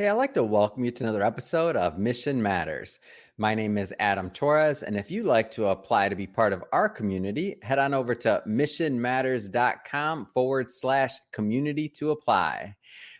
Hey, I'd like to welcome you to another episode of Mission Matters. My name is Adam Torres, and if you'd like to apply to be part of our community, head on over to missionmatters.com/community to apply.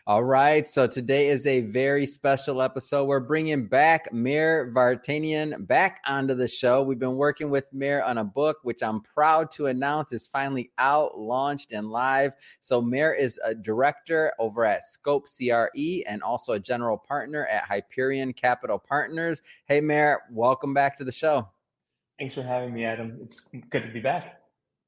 All right, so today is a very special episode. We're bringing back Mir Vartanian back onto the show. We've been working with Mir on a book, which I'm proud to announce is finally out, launched, and live. So Mir is a director over at Scope CRE and also a general partner at Hyperion Capital Partners. Hey, Mir, welcome back to the show. Thanks for having me, Adam. It's good to be back.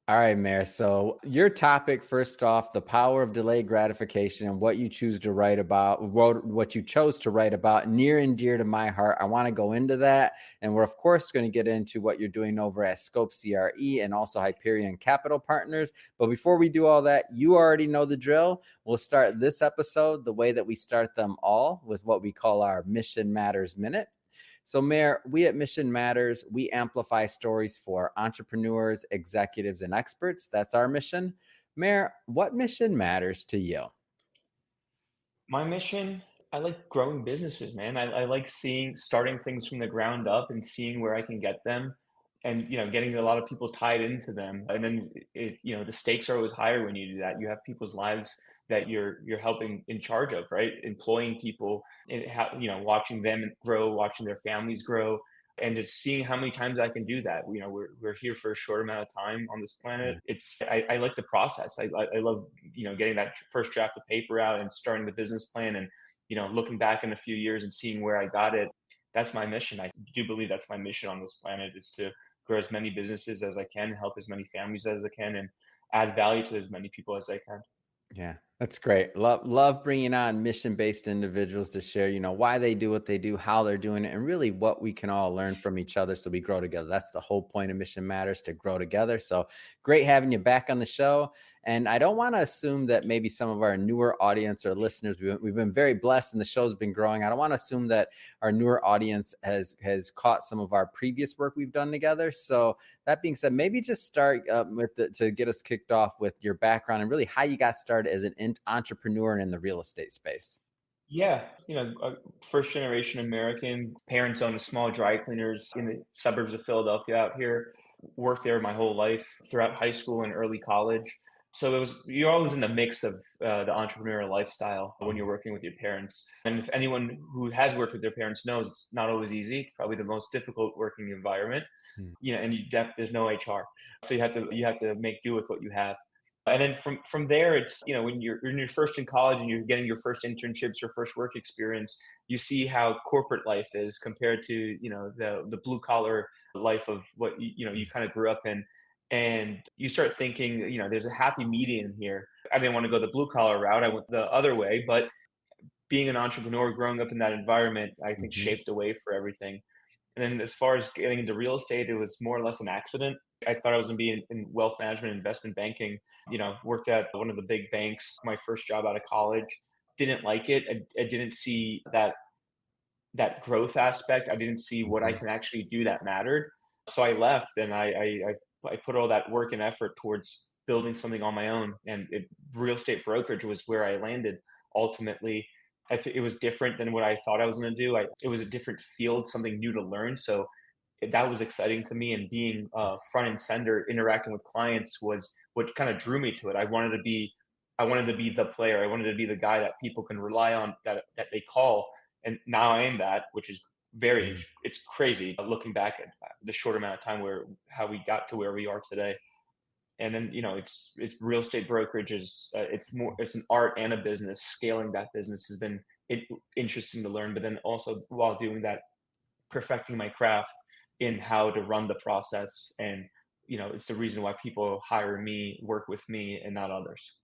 All right, Mayor. So your topic, first off, the power of delayed gratification and what you choose to write about, what you chose to write about, near and dear to my heart. I want to go into that. And we're, of course, going to get into what you're doing over at Scope CRE and also Hyperion Capital Partners. But before we do all that, you already know the drill. We'll start this episode the way that we start them all, with what we call our Mission Matters Minute. So, Mayor, we at Mission Matters, we amplify stories for entrepreneurs, executives, and experts. That's our mission. Mayor, what mission matters to you? My mission, I like growing businesses, man. I like starting things from the ground up and seeing where I can get them and, getting a lot of people tied into them. And then the stakes are always higher when you do that. You have people's lives that you're helping in charge of, right? Employing people and watching them grow, watching their families grow, and just seeing how many times I can do that. We're here for a short amount of time on this planet. I like the process. I love getting that first draft of paper out and starting the business plan, and looking back in a few years and seeing where I got it. That's my mission. I do believe that's my mission on this planet, is to grow as many businesses as I can, help as many families as I can, and add value to as many people as I can. Yeah, that's great. Love bringing on mission-based individuals to share, why they do what they do, how they're doing it, and really what we can all learn from each other so we grow together. That's the whole point of Mission Matters, to grow together. So great having you back on the show. And I don't want to assume that maybe some of our newer audience or listeners, we've been very blessed and the show's been growing. I don't want to assume that our newer audience has caught some of our previous work we've done together. So that being said, maybe just start to get us kicked off with your background and really how you got started as an entrepreneur and in the real estate space. Yeah, first generation American. Parents owned a small dry cleaners in the suburbs of Philadelphia out here. Worked there my whole life throughout high school and early college. So you're always in the mix of the entrepreneurial lifestyle when you're working with your parents. And if anyone who has worked with their parents knows, it's not always easy. It's probably the most difficult working environment. Hmm. And there's no HR, so you have to make do with what you have. And then from there, it's when you're first in college and you're getting your first internships, your first work experience, you see how corporate life is compared to the blue collar life of what you kind of grew up in, and you start thinking there's a happy median here. I didn't want to go the blue collar route; I went the other way. But being an entrepreneur, growing up in that environment, I think Mhm. shaped the way for everything. And then as far as getting into real estate, it was more or less an accident. I thought I was going to be in wealth management, investment banking. Worked at one of the big banks, my first job out of college. Didn't like it. I didn't see that growth aspect. I didn't see what I Mhm. can actually do that mattered. So I left, and I put all that work and effort towards building something on my own. And real estate brokerage was where I landed ultimately. I think it was different than what I thought I was going to do. It was a different field, something new to learn. So that was exciting to me, and being front and center, interacting with clients, was what kind of drew me to it. I wanted to be the player. I wanted to be the guy that people can rely on, that they call. And now I am that, which is Mhm. it's crazy looking back at the short amount of time where how we got to where we are today. And then it's real estate brokerage is it's an art and a business. Scaling that business has been interesting to learn, but then also while doing that, perfecting my craft in how to run the process. And it's the reason why people hire me, work with me, and not others.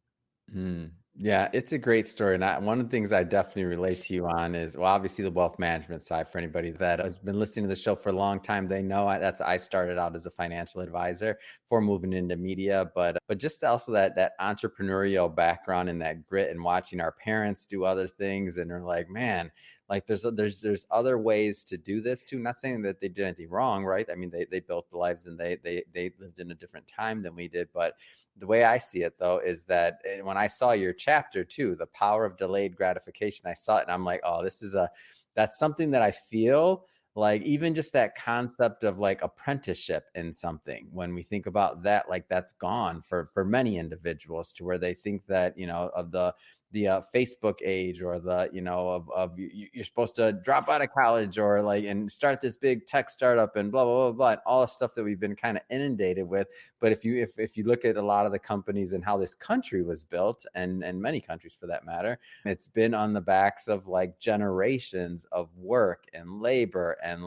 Mm. Yeah, it's a great story. And one of the things I definitely relate to you on is, well, obviously the wealth management side. For anybody that has been listening to the show for a long time, they know I started out as a financial advisor before moving into media, but just also that entrepreneurial background and that grit and watching our parents do other things, and they're like, man, like there's other ways to do this too. Not saying that they did anything wrong, right? I mean, they built the lives and they lived in a different time than we did, but The way I see it though is that when I saw your chapter too, the power of delayed gratification, I saw it and I'm like, oh, that's something that I feel like, even just that concept of like apprenticeship in something, when we think about that, like that's gone for many individuals, to where they think that, of the Facebook age, or the, you're supposed to drop out of college or like and start this big tech startup and blah blah blah blah, and all the stuff that we've been kind of inundated with. But if you look at a lot of the companies and how this country was built, and many countries for that matter, it's been on the backs of like generations of work and labor and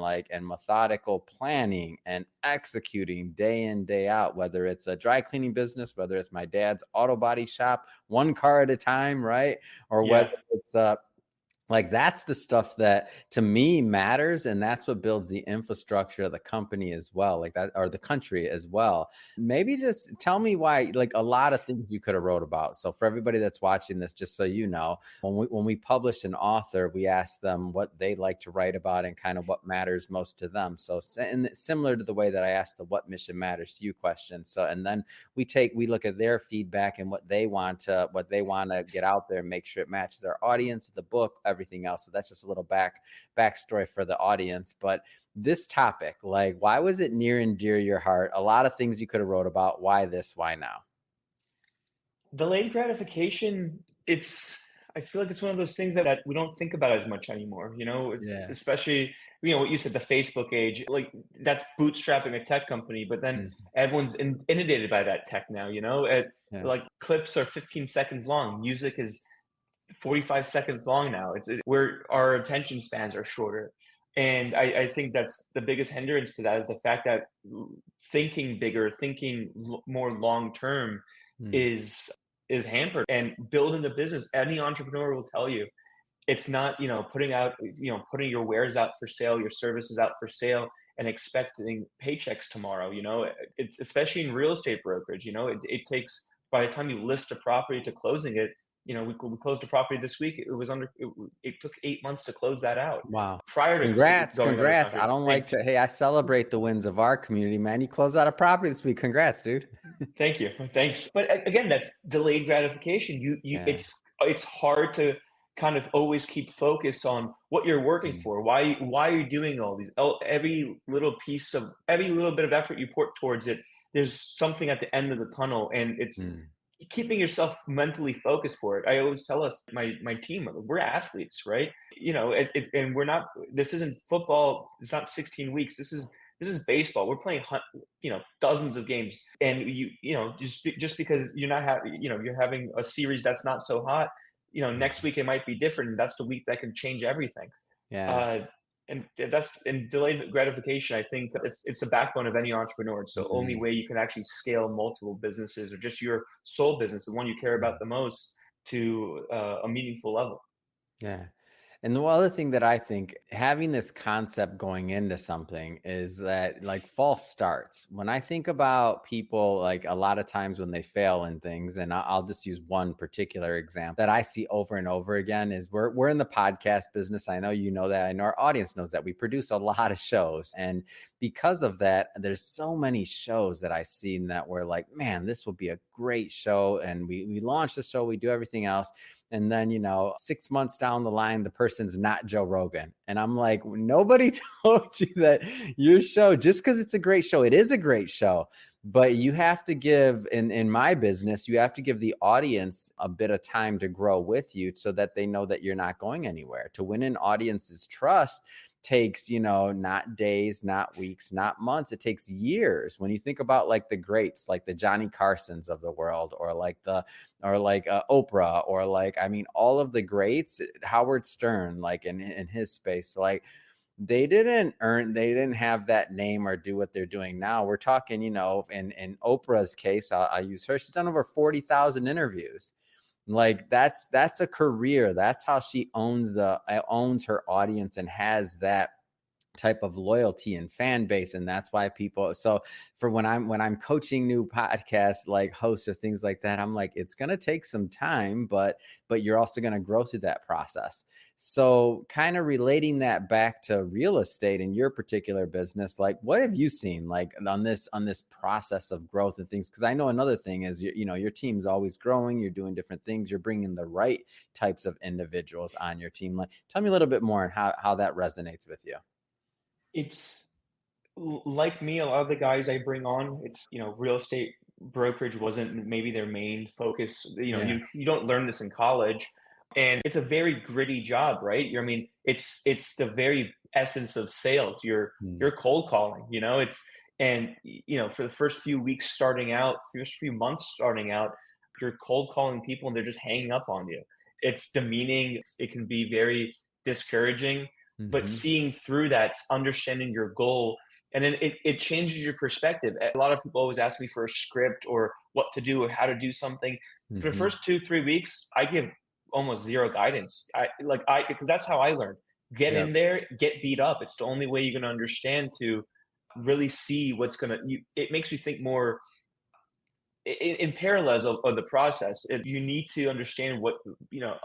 methodical planning and executing day in, day out, whether it's a dry cleaning business, whether it's my dad's auto body shop, one car at a time, right? Or whether Yeah. it's like that's the stuff that to me matters, and that's what builds the infrastructure of the company as well, like that, or the country as well. Maybe just tell me why, like a lot of things you could have wrote about. So for everybody that's watching this, just so you know, when we publish an author, we ask them what they like to write about and kind of what matters most to them. So and similar to the way that I asked the what mission matters to you question. So and then we look at their feedback and what they want to get out there and make sure it matches their audience, the book, everything else. So that's just a little backstory for the audience. But this topic, like, why was it near and dear to your heart? A lot of things you could have wrote about. Why this? Why now? Delayed gratification, I feel like it's one of those things that we don't think about as much anymore. It's Yeah. especially, what you said, the Facebook age, like that's bootstrapping a tech company, but then Mhm. everyone's inundated by that tech now, Yeah. like clips are 15 seconds long. Music is 45 seconds long now. Where our attention spans are shorter. And I think that's the biggest hindrance to that, is the fact that thinking bigger, thinking more long term Mm. is is hampered. And building a business, any entrepreneur will tell you, it's not, putting your wares out for sale, your services out for sale, and expecting paychecks tomorrow. It's especially in real estate brokerage. It takes, by the time you list a property to closing it, we closed a property this week. It took 8 months to close that out Wow. prior to going under Congrats. I contract. don't like Thanks. to, hey, I celebrate the wins of our community, man. You closed out a property this week. Congrats, dude. Thank you. Thanks. But again, that's delayed gratification. Yeah. It's hard to kind of always keep focus on what you're working Mm. for. Why are you doing all these? Every little bit of effort you put towards it, there's something at the end of the tunnel, and it's Mm. keeping yourself mentally focused for it. I always tell us, my team, we're athletes, right? And we're not. This isn't football. It's not 16 weeks. This is baseball. We're playing, dozens of games, and just because you're having a series that's not so hot, next week it might be different. And that's the week that can change everything. Yeah. Uh, and delayed gratification. I think it's the backbone of any entrepreneur. It's the only Mhm. way you can actually scale multiple businesses, or just your sole business, the one you care about Mm. the most, to a meaningful level. Yeah. And the other thing that I think, having this concept going into something, is that like false starts. When I think about people, like a lot of times when they fail in things, and I'll just use one particular example that I see over and over again, is we're in the podcast business. I know you know that. I know our audience knows that. We produce a lot of shows. And because of that, there's so many shows that I've seen that we're like, man, this will be a great show. And we launch the show, we do everything else. And then, 6 months down the line, the person's not Joe Rogan. And I'm like, nobody told you that your show, just because it's a great show, it is a great show. But you have to give, in my business, you have to give the audience a bit of time to grow with you, so that they know that you're not going anywhere. To win an audience's trust takes, not days, not weeks, not months. It takes years. When you think about like the greats, like the Johnny Carsons of the world, or like Oprah, or like, I mean, all of the greats, Howard Stern, like in his space, like they didn't have that name or do what they're doing now. We're talking, in Oprah's case, I'll use her. She's done over 40,000 interviews. Like that's a career. That's how she owns her audience and has that type of loyalty and fan base. And that's why people, so for when I'm coaching new podcasts like hosts or things like that, I'm like, it's going to take some time, but you're also going to grow through that process. So kind of relating that back to real estate in your particular business, like what have you seen like on this process of growth and things? Because I know another thing is your team's always growing, you're doing different things, you're bringing the right types of individuals on your team. Like tell me a little bit more on how that resonates with you. It's like me, a lot of the guys I bring on, it's, real estate brokerage wasn't maybe their main focus. Yeah. You don't learn this in college, and it's a very gritty job, right? I mean, it's the very essence of sales. You're Mm. cold calling, it's and for the first few weeks starting out, first few months starting out, you're cold calling people and they're just hanging up on you. It's demeaning. It can be very discouraging, but Mm-hmm. seeing through that, understanding your goal, and then it changes your perspective. A lot of people always ask me for a script or what to do or how to do something. For the Mm-hmm. first 2 3 weeks, I give almost zero guidance. Because that's how I learned. Get Yep. in there, get beat up. It's the only way you're going to understand to really see what's going to. It makes you think more in parallels of the process. You need to understand what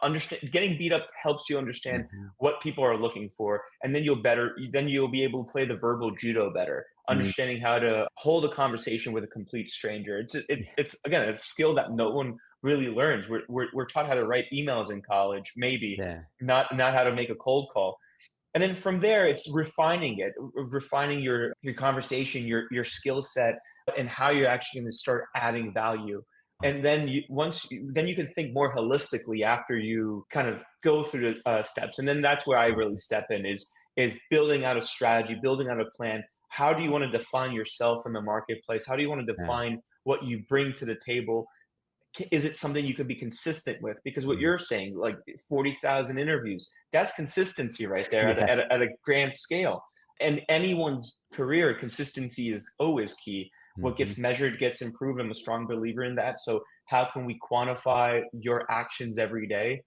understand. Getting beat up helps you understand Mm-hmm. what people are looking for, and then you'll be able to play the verbal judo better, understanding how to hold a conversation with a complete stranger. It's again a skill that no one really learns. We're taught how to write emails in college, maybe Yeah. not how to make a cold call. And then from there, it's refining it, refining your conversation, your skill set, and how you're actually going to start adding value. And then then you can think more holistically after you kind of go through the steps. And then that's where I really step in is building out a strategy, building out a plan. How do you want to define yourself in the marketplace? How do you want to Yeah. define what you bring to the table? Is it something you could be consistent with? Because what Mhm. you're saying, like 40,000 interviews, that's consistency right there Yeah. at a grand scale. And anyone's career, consistency is always key. What Mhm. gets measured gets improved. I'm a strong believer in that. So how can we quantify your actions every day?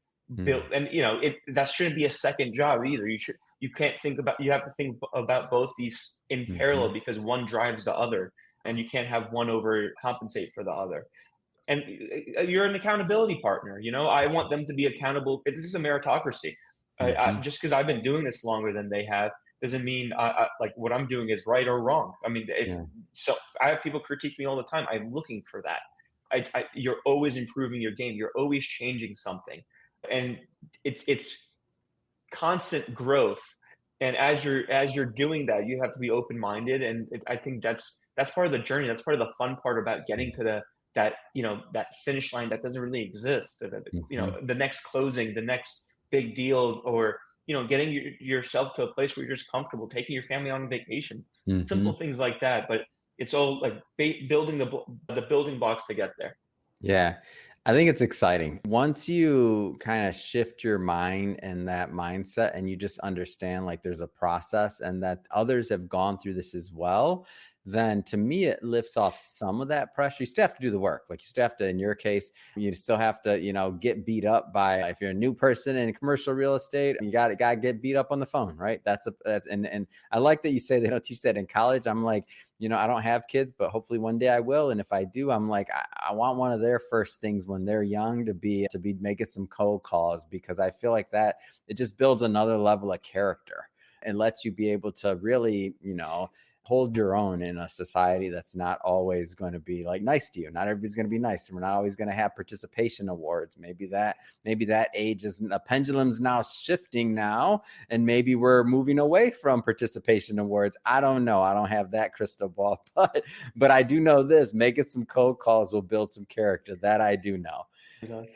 Build, Mm. and that shouldn't be a second job either. You can't think about, you have to think about both these in Mhm. parallel because one drives the other, and you can't have one over compensate for the other. And you're an accountability partner. I want them to be accountable. This is a meritocracy. Mhm. Just because I've been doing this longer than they have doesn't mean like what I'm doing is right or wrong. I mean, if Yeah. so, I have people critique me all the time. I'm looking for that. You're always improving your game. You're always changing something, and it's constant growth. And as you're doing that, you have to be open minded. And I think that's part of the journey. That's part of the fun part about getting to that finish line that doesn't really exist. Mhm. The next closing, the next big deal, or getting yourself to a place where you're just comfortable, taking your family on vacation, simple Mhm. things like that. But it's all like building the building blocks to get there. Yeah. I think it's exciting. Once you kind of shift your mind and that mindset and you just understand like there's a process and that others have gone through this as well, then to me it lifts off some of that pressure. You still have to do the work. Like you still have to, in your case, you still have to, get beat up by if you're a new person in commercial real estate, you gotta get beat up on the phone, right? And I like that you say they don't teach that in college. I'm like, I don't have kids, but hopefully one day I will. And if I do, I'm like, I want one of their first things when they're young to be making some cold calls, because I feel like that it just builds another level of character and lets you be able to really, hold your own in a society that's not always going to be like nice to you. Not everybody's going to be nice. And we're not always going to have participation awards. Maybe that age is a pendulum's now shifting now, and maybe we're moving away from participation awards. I don't know. I don't have that crystal ball, but I do know this: making some cold calls will build some character. That I do know. Yes.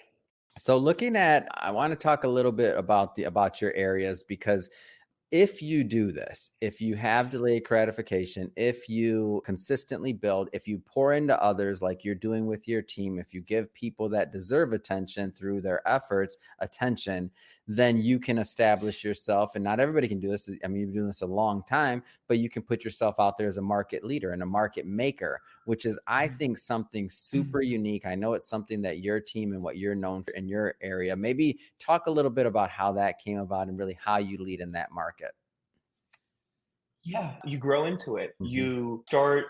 So I want to talk a little bit about your areas, because if you do this, if you have delayed gratification, if you consistently build, if you pour into others like you're doing with your team, if you give people that deserve attention through their efforts attention, then you can establish yourself. And not everybody can do this. I mean, you've been doing this a long time, but you can put yourself out there as a market leader and a market maker, which is, I think, something super unique. I know it's something that your team and what you're known for in your area. Maybe talk a little bit about how that came about and really how you lead in that market. Yeah, you grow into it. Mhm. You start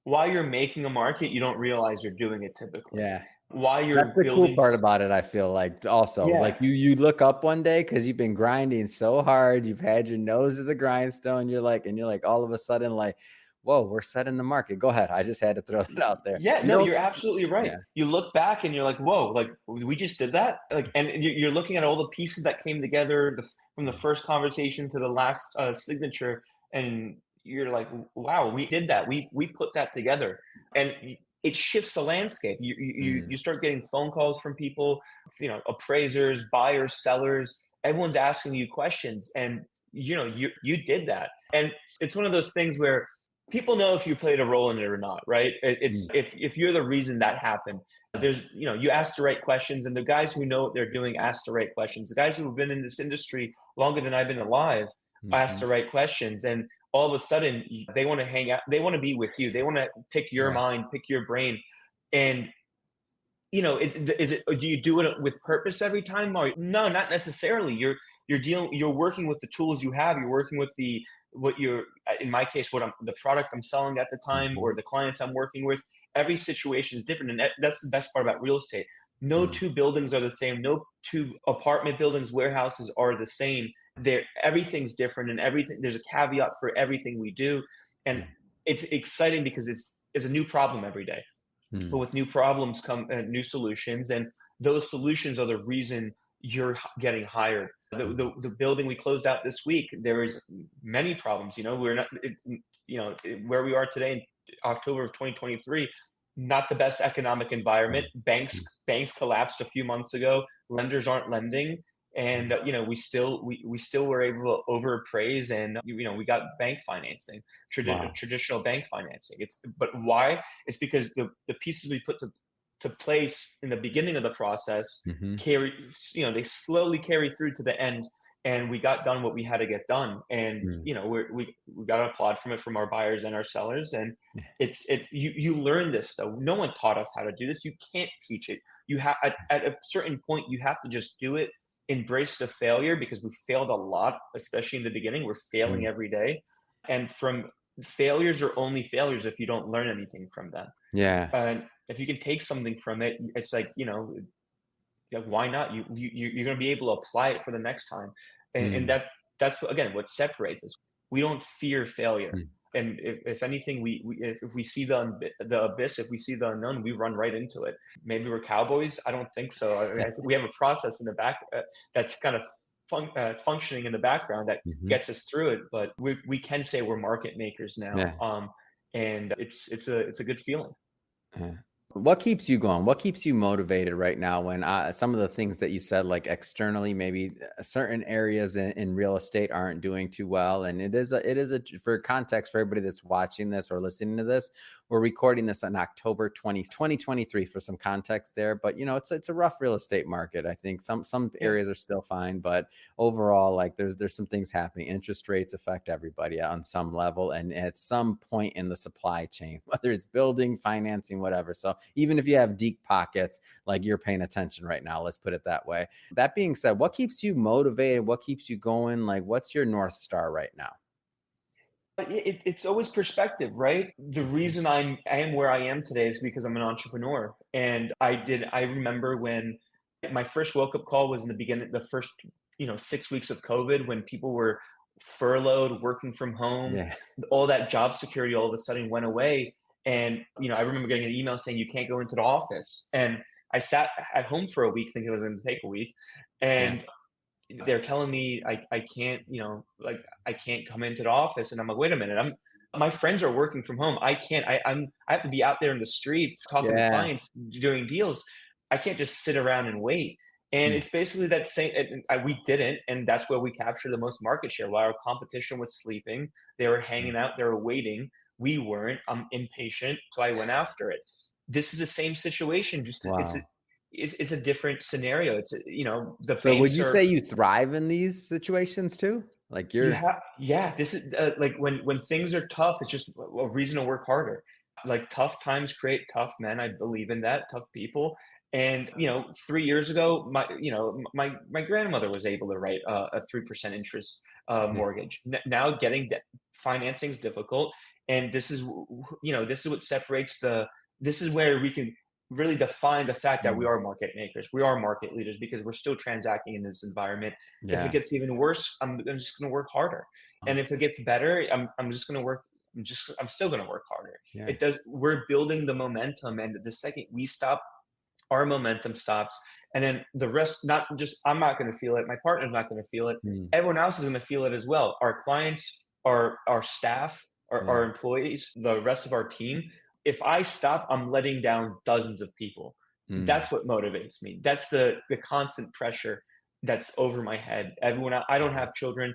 while you're making a market, you don't realize you're doing it typically. Yeah. While That's you're the cool building part s about it, I feel like, also. Like, Yeah. you look up one day because 'cause you've been grinding so hard, you've had your nose to the grindstone, you're like, all of a sudden, like, "Whoa, we're setting the market." Go ahead, I just had to throw that out there. Yeah, You no, know you're absolutely right. Yeah. You look back and you're like, "Whoa, like, we just did that?" Like, and you're looking at all the pieces that came together, from the Mm, first conversation to the last, signature, and you're like, "Wow, we did that. We put that together." And it shifts the landscape. You mm, start getting phone calls from people, appraisers, buyers, sellers, everyone's asking you questions, and, you did that. And it's one of those things where people know if you played a role in it or not, right? It's mm, if you're the reason that happened. There's, you ask the right questions, and the guys who know what they're doing ask the right questions. The guys who have been in this industry longer than I've been alive ask mhm. the right questions, and all of a sudden they want to hang out. They want to be with you. They want to pick your Yeah. mind, pick your brain, and is it? Do you do it with purpose every time? Or no, not necessarily. You're working with the tools you have. You're working with the what you're in my case, the product I'm selling at the time, Mhm, or the clients I'm working with. Every situation is different, and that's the best part about real estate. No mm, two buildings are the same. No two apartment buildings, warehouses are the same. Everything's different, and everything there's a caveat for everything we do, and mm, it's exciting because it's a new problem every day. But mm, with new problems come new solutions, and those solutions are the reason you're getting hired. mhm. The building we closed out this week, there is many problems. We're not, where we are today in October of 2023, not the best economic environment. Mm, Banks collapsed a few months ago. Lenders aren't lending, and mm, we still were able to overappraise, and we got bank financing, wow. traditional bank financing. But why? It's because the pieces we put to place in the beginning of the process Mhm, carry, they slowly carry through to the end, and we got done what we had to get done. And mm, we got to applaud from it from our buyers and our sellers. And yeah, you learn this though. No one taught us how to do this. You can't teach it. You have at a certain point you have to just do it. Embrace the failure, because we failed a lot, especially in the beginning. We're failing mm, every day, and from failures are only failures if you don't learn anything from them. yeah, And if you can take something from it, it's like, why not? You're going to be able to apply it for the next time, and mm, that's again what separates us. We don't fear failure, mm. and if anything, if we see the abyss, if we see the unknown, we run right into it. Maybe we're cowboys. I don't think so. I think we have a process in the back that's kind of functioning in the background that Mhm, gets us through it. But we can say we're market makers now, yeah. and it's a good feeling. Yeah. What keeps you going? What keeps you motivated right now when some of the things that you said, like externally, maybe certain areas in real estate aren't doing too well. And for context for everybody that's watching this or listening to this, we're recording this on October 2023 for some context there. But it's a rough real estate market. I think some Yeah. areas are still fine, but overall, like there's some things happening. Interest rates affect everybody on some level, and at some point in the supply chain, whether it's building, financing, whatever. So even if you have deep pockets, like you're paying attention right now, let's put it that way. That being said, what keeps you motivated? What keeps you going? Like, what's your North Star right now? It's always perspective, right? The reason I am where I am today is because I'm an entrepreneur, and I remember when my first woke up call was in the beginning, the first 6 weeks of COVID, when people were furloughed, working from home, Yeah. all that job security all of a sudden went away, and I remember getting an email saying you can't go into the office, and I sat at home for a week thinking it was going to take a week, Yeah. and they're telling me I can't, like I can't come into the office. And I'm like, wait a minute, my friends are working from home. I can't, I have to be out there in the streets talking to Yeah. clients, doing deals. I can't just sit around and wait. And Mm, it's basically that same, we didn't. And that's where we captured the most market share. While our competition was sleeping, they were mm. hanging out, they were waiting. We weren't. I'm impatient. So I went after it. This is the same situation. Just Wow. it's a different scenario. The So would banks you are say you thrive in these situations too? Like You you're have yeah, this is, like, when things are tough, it's just a reason to work harder. Like, tough times create tough men, I believe in that, tough people, And 3 years ago, my grandmother was able to write a 3% interest Yeah. mortgage. Now getting financing is difficult, and this is what separates the. This is where we can really define the fact that we Mm. are market makers. We are market leaders because we're still transacting in this environment. If it Yeah. gets even worse, I'm just going to work harder, and if it gets better, I'm just going to work. I'm still going to work harder. Yeah. It does. We're building the momentum, and the second we stop, our momentum stops, and then the rest, not just I'm not going to feel it, my partner's not going to feel it, Mm. everyone else is going to feel it as well. Our clients, our staff, our Yeah. employees, the rest of our team. If I stop, I'm letting down dozens of people. Mm. That's what motivates me. That's the constant pressure that's over my head. Everyone, I don't have children,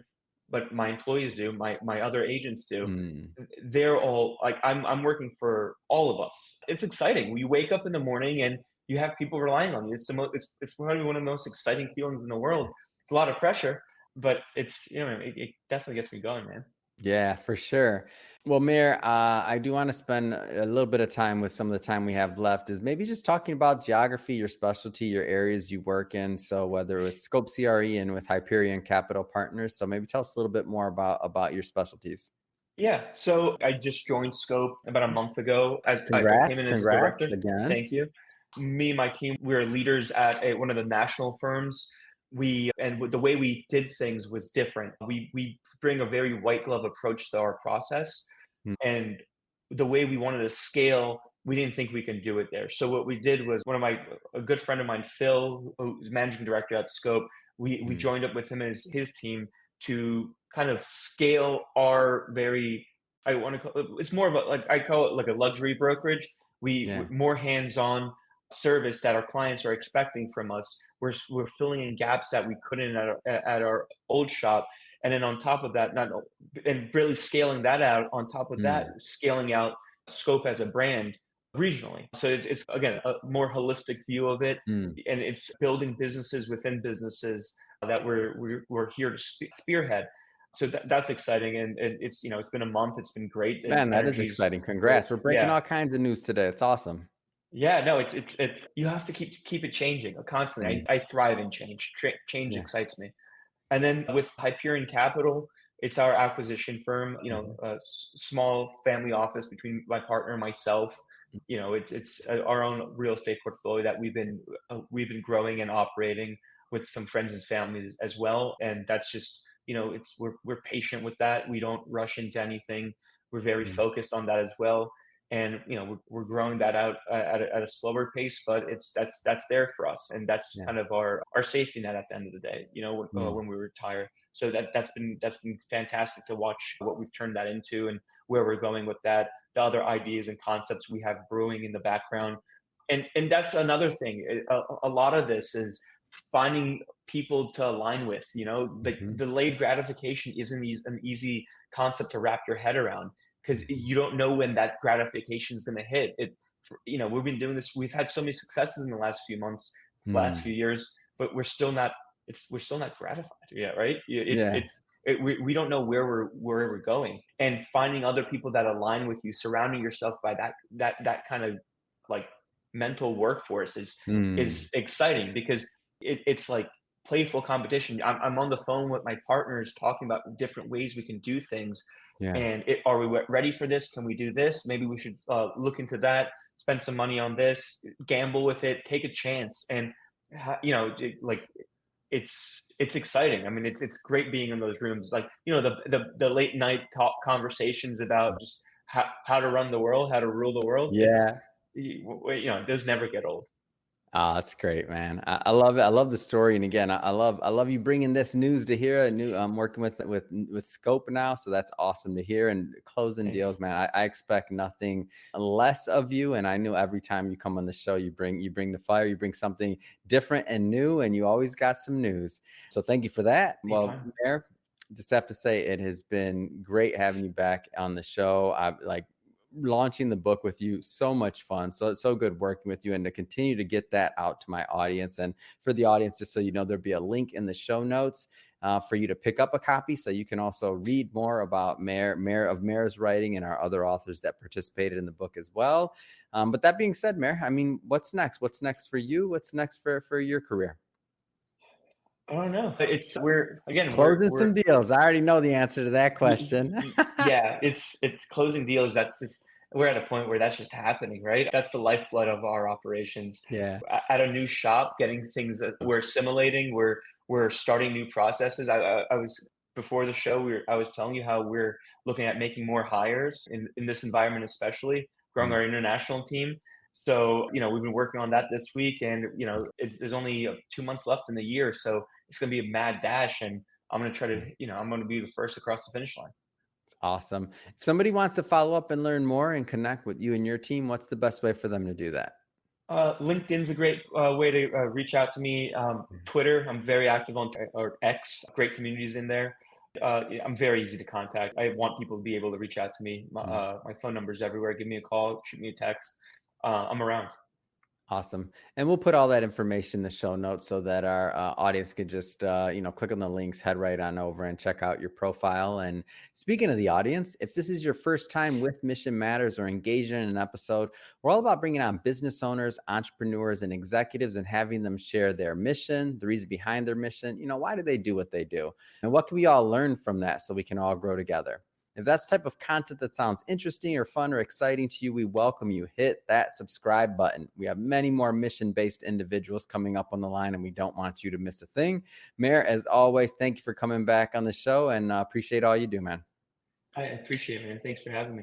but my employees do, my other agents do. Mm. They're all like, I'm working for all of us. It's exciting. You wake up in the morning and you have people relying on you. It's probably one of the most exciting feelings in the world. It's a lot of pressure, but it definitely gets me going, man. Yeah, for sure. Well, Mayor, I do want to spend a little bit of time with some of the time we have left is maybe just talking about geography, your specialty, your areas you work in. So whether it's Scope CRE and with Hyperion Capital Partners. So maybe tell us a little bit more about your specialties. Yeah. So I just joined Scope about a month ago. As I Congrats, came in as congrats director. again. Thank you. Me and my team, we are leaders at one of the national firms. The way we did things was different. We bring a very white glove approach to our process, Mm. and the way we wanted to scale, we didn't think we can do it there. So what we did was a good friend of mine, Phil, who's managing director at Scope. We Mm. joined up with him and his team to kind of scale our very. I want to call it, it's more of a, like I call it, like a luxury brokerage. We Yeah. more hands-on service that our clients are expecting from us. We're filling in gaps that we couldn't at our old shop, and then on top of that, not and really scaling that out. On top of that, Mm. scaling out Scope as a brand regionally. So it's again a more holistic view of it, Mm. and it's building businesses within businesses that we're here to spearhead. So that's exciting, and it's been a month. It's been great, and Man, that is energy's exciting. great. Congrats. We're breaking Yeah. all kinds of news today. It's awesome. Yeah, no, it's you have to keep it changing Mm. constantly. I thrive in change. Change Yeah. excites me. And then with Hyperion Capital, it's our acquisition firm. Mhm. A small family office between my partner and myself. It's our own real estate portfolio that we've been growing and operating with some friends and families as well. And that's just it's we're patient with that. We don't rush into anything. We're very Mm. focused on that as well, and we're growing that out at a slower pace, but that's there for us, and that's Yeah. kind of our safety net at the end of the day, Mm. when we retire. So that's been fantastic to watch what we've turned that into and where we're going with that, the other ideas and concepts we have brewing in the background. And that's another thing. A lot of this is finding people to align with. Like, Mhm. delayed gratification isn't an easy concept to wrap your head around, because Mhm. you don't know when that gratification is going to hit. We've been doing this. We've had so many successes in the last few months, last Mm. few years, but we're still not gratified yet, right? Yeah. We don't know where we're going, and finding other people that align with you, surrounding yourself by that kind of, like, mental workforce is Mm. exciting, because it's like playful competition. I'm on the phone with my partners talking about different ways we can do things, Yeah. and are we ready for this? Can we do this? Maybe we should look into that. Spend some money on this. Gamble with it. Take a chance. And like, it's exciting. I mean, it's great being in those rooms. Like, the late night talk conversations about just how to run the world, how to rule the world. Yeah. Those never get old. Oh, that's great, man. I love it. I love the story, and again, I love you bringing this news to here. I'm working with Scope now, so that's awesome to hear. And closing Thanks. deals, man. I expect nothing less of you. And I know every time you come on the show, you bring the fire, you bring something different and new, and you always got some news. So thank you for that. Well, Anytime. Mayor, just have to say it has been great having you back on the show. I like launching the book with you. So much fun. So good working with you, and to continue to get that out to my audience. And for the audience, just so you know, there'll be a link in the show notes for you to pick up a copy so you can also read more about Mayor's writing and our other authors that participated in the book as well. But that being said, Mayor, I mean, what's next? What's next for you? What's next for your career? I don't know. It's we're again Closing we're some deals. I already know the answer to that question. yeah, it's closing deals. That's just we're at a point where that's just happening, right? That's the lifeblood of our operations. Yeah. At a new shop, getting things that we're assimilating, we're starting new processes. I was before the show, I was telling you how we're looking at making more hires in this environment, especially growing Mm. our international team. So, we've been working on that this week, and there's only 2 months left in the year, so it's going to be a mad dash, and I'm going to try to, I'm going to be the first across the finish line. It's awesome. If somebody wants to follow up and learn more and connect with you and your team, what's the best way for them to do that? LinkedIn's a great way to reach out to me. Twitter, I'm very active on, or X, great communities in there. Yeah, I'm very easy to contact. I want people to be able to reach out to me. Mm. My phone number's everywhere. Give me a call, shoot me a text. I'm around. Awesome. And we'll put all that information in the show notes so that our audience could just, click on the links, head right on over and check out your profile. And speaking of the audience, if this is your first time with Mission Matters or engaging in an episode, we're all about bringing on business owners, entrepreneurs, and executives and having them share their mission, the reason behind their mission. Why do they do what they do? And what can we all learn from that so we can all grow together? If that's the type of content that sounds interesting or fun or exciting to you, we welcome you. Hit that subscribe button. We have many more mission-based individuals coming up on the line, and we don't want you to miss a thing. Mayor, as always, thank you for coming back on the show, and appreciate all you do, man. I appreciate it, man. Thanks for having me.